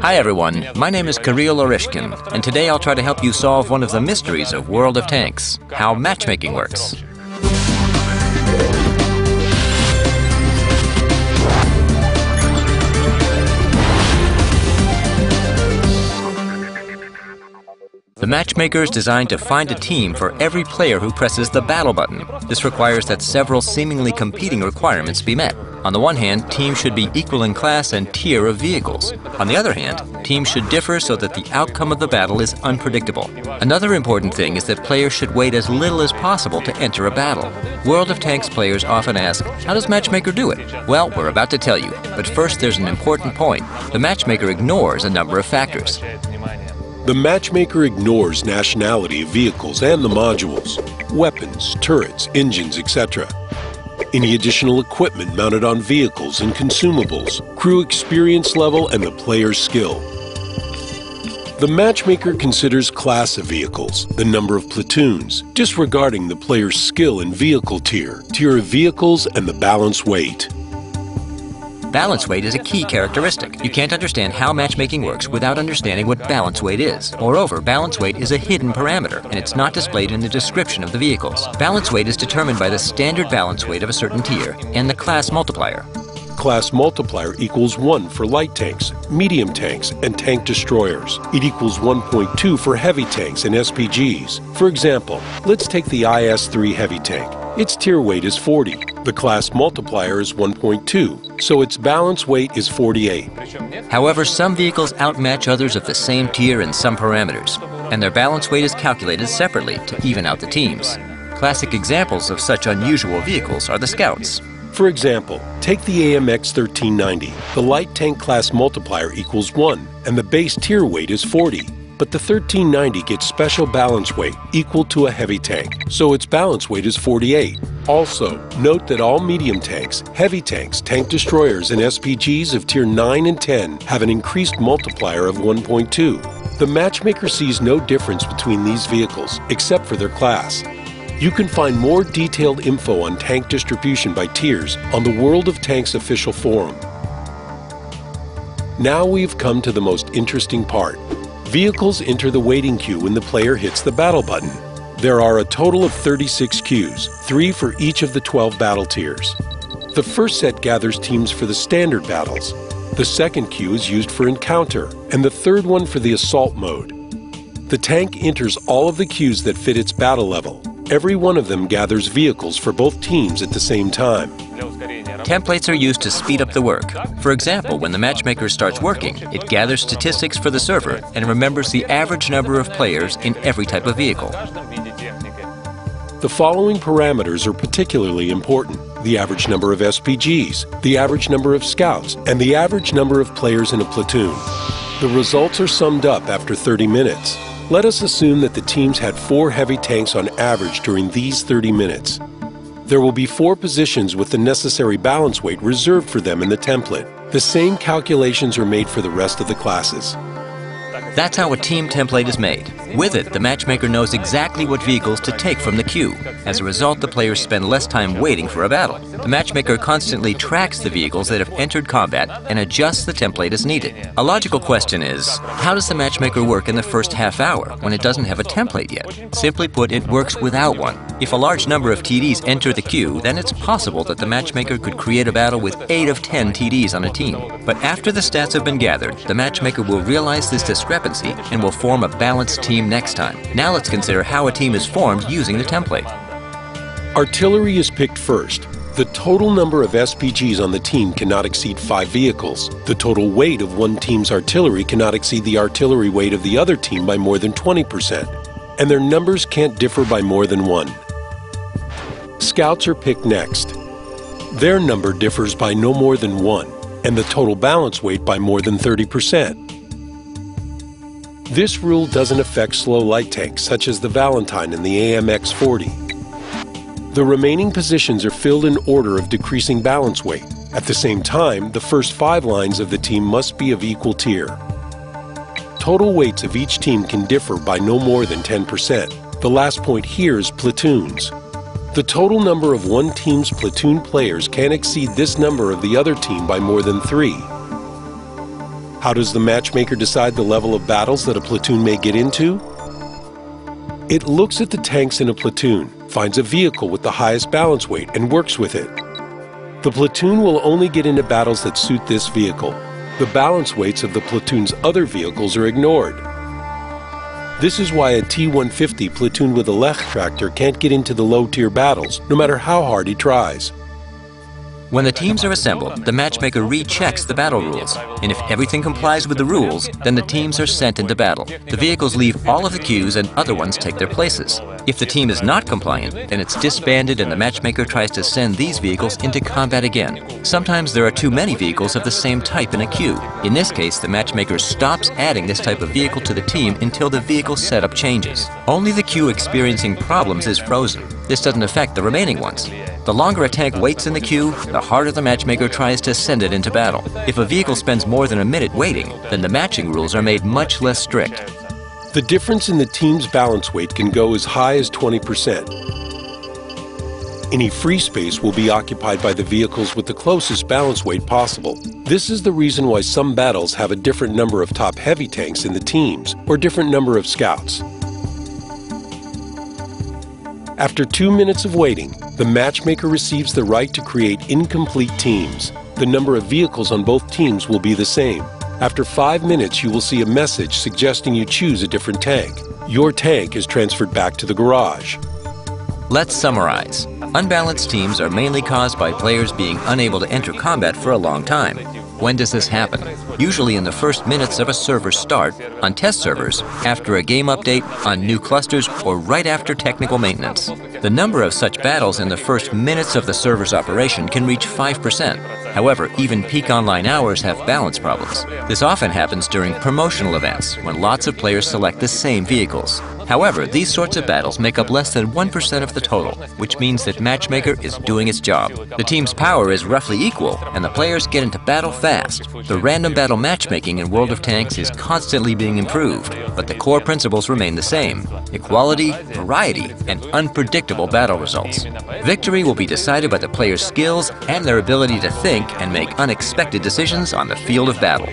Hi everyone, my name is Kirill Oreshkin, and today I'll try to help you solve one of the mysteries of World of Tanks, how matchmaking works. The matchmaker is designed to find a team for every player who presses the battle button. This requires that several seemingly competing requirements be met. On the one hand, teams should be equal in class and tier of vehicles. On the other hand, teams should differ so that the outcome of the battle is unpredictable. Another important thing is that players should wait as little as possible to enter a battle. World of Tanks players often ask, how does Matchmaker do it? Well, we're about to tell you, but first there's an important point. The Matchmaker ignores a number of factors. The matchmaker ignores nationality of vehicles and the modules, weapons, turrets, engines, etc. Any additional equipment mounted on vehicles and consumables, crew experience level, and the player's skill. The matchmaker considers class of vehicles, the number of platoons, disregarding the player's skill in vehicle tier, tier of vehicles, and the balance weight. Balance weight is a key characteristic. You can't understand how matchmaking works without understanding what balance weight is. Moreover, balance weight is a hidden parameter, and it's not displayed in the description of the vehicles. Balance weight is determined by the standard balance weight of a certain tier and the class multiplier. Class multiplier equals 1 for light tanks, medium tanks, and tank destroyers. It equals 1.2 for heavy tanks and SPGs. For example, let's take the IS-3 heavy tank. Its tier weight is 40. The class multiplier is 1.2, so its balance weight is 48. However, some vehicles outmatch others of the same tier in some parameters, and their balance weight is calculated separately to even out the teams. Classic examples of such unusual vehicles are the Scouts. For example, take the AMX 1390. The light tank class multiplier equals 1, and the base tier weight is 40. But the 1390 gets special balance weight equal to a heavy tank, so its balance weight is 48. Also, note that all medium tanks, heavy tanks, tank destroyers, and SPGs of tier 9 and 10 have an increased multiplier of 1.2. The matchmaker sees no difference between these vehicles, except for their class. You can find more detailed info on tank distribution by tiers on the World of Tanks official forum. Now we've come to the most interesting part. Vehicles enter the waiting queue when the player hits the battle button. There are a total of 36 queues, 3 for each of the 12 battle tiers. The first set gathers teams for the standard battles. The second queue is used for encounter, and the third one for the assault mode. The tank enters all of the queues that fit its battle level. Every one of them gathers vehicles for both teams at the same time. Templates are used to speed up the work. For example, when the matchmaker starts working, it gathers statistics for the server and remembers the average number of players in every type of vehicle. The following parameters are particularly important: the average number of SPGs, the average number of scouts, and the average number of players in a platoon. The results are summed up after 30 minutes. Let us assume that the teams had 4 heavy tanks on average during these 30 minutes. There will be 4 positions with the necessary balance weight reserved for them in the template. The same calculations are made for the rest of the classes. That's how a team template is made. With it, the matchmaker knows exactly what vehicles to take from the queue. As a result, the players spend less time waiting for a battle. The matchmaker constantly tracks the vehicles that have entered combat and adjusts the template as needed. A logical question is, how does the matchmaker work in the first half hour when it doesn't have a template yet? Simply put, it works without one. If a large number of TDs enter the queue, then it's possible that the matchmaker could create a battle with 8 of 10 TDs on a team. But after the stats have been gathered, the matchmaker will realize this discrepancy and will form a balanced team next time. Now let's consider how a team is formed using the template. Artillery is picked first. The total number of SPGs on the team cannot exceed 5 vehicles. The total weight of one team's artillery cannot exceed the artillery weight of the other team by more than 20%, and their numbers can't differ by more than 1. Scouts are picked next. Their number differs by no more than 1, and the total balance weight by more than 30%. This rule doesn't affect slow light tanks such as the Valentine and the AMX 40. The remaining positions are filled in order of decreasing balance weight. At the same time, the first 5 lines of the team must be of equal tier. Total weights of each team can differ by no more than 10%. The last point here is platoons. The total number of one team's platoon players can't exceed this number of the other team by more than 3. How does the matchmaker decide the level of battles that a platoon may get into? It looks at the tanks in a platoon, finds a vehicle with the highest balance weight, and works with it. The platoon will only get into battles that suit this vehicle. The balance weights of the platoon's other vehicles are ignored. This is why a T-150 platoon with a Lech tractor can't get into the low-tier battles, no matter how hard he tries. When the teams are assembled, the matchmaker rechecks the battle rules, and if everything complies with the rules, then the teams are sent into battle. The vehicles leave all of the queues and other ones take their places. If the team is not compliant, then it's disbanded and the matchmaker tries to send these vehicles into combat again. Sometimes there are too many vehicles of the same type in a queue. In this case, the matchmaker stops adding this type of vehicle to the team until the vehicle setup changes. Only the queue experiencing problems is frozen. This doesn't affect the remaining ones. The longer a tank waits in the queue, the harder the matchmaker tries to send it into battle. If a vehicle spends more than a minute waiting, then the matching rules are made much less strict. The difference in the team's balance weight can go as high as 20%. Any free space will be occupied by the vehicles with the closest balance weight possible. This is the reason why some battles have a different number of top heavy tanks in the teams or different number of scouts. After 2 minutes of waiting, the matchmaker receives the right to create incomplete teams. The number of vehicles on both teams will be the same. After 5 minutes, you will see a message suggesting you choose a different tank. Your tank is transferred back to the garage. Let's summarize. Unbalanced teams are mainly caused by players being unable to enter combat for a long time. When does this happen? Usually in the first minutes of a server's start, on test servers, after a game update, on new clusters, or right after technical maintenance. The number of such battles in the first minutes of the server's operation can reach 5%. However, even peak online hours have balance problems. This often happens during promotional events, when lots of players select the same vehicles. However, these sorts of battles make up less than 1% of the total, which means that Matchmaker is doing its job. The team's power is roughly equal, and the players get into battle fast. The random battle matchmaking in World of Tanks is constantly being improved, but the core principles remain the same: equality, variety, and unpredictable battle results. Victory will be decided by the players' skills and their ability to think and make unexpected decisions on the field of battle.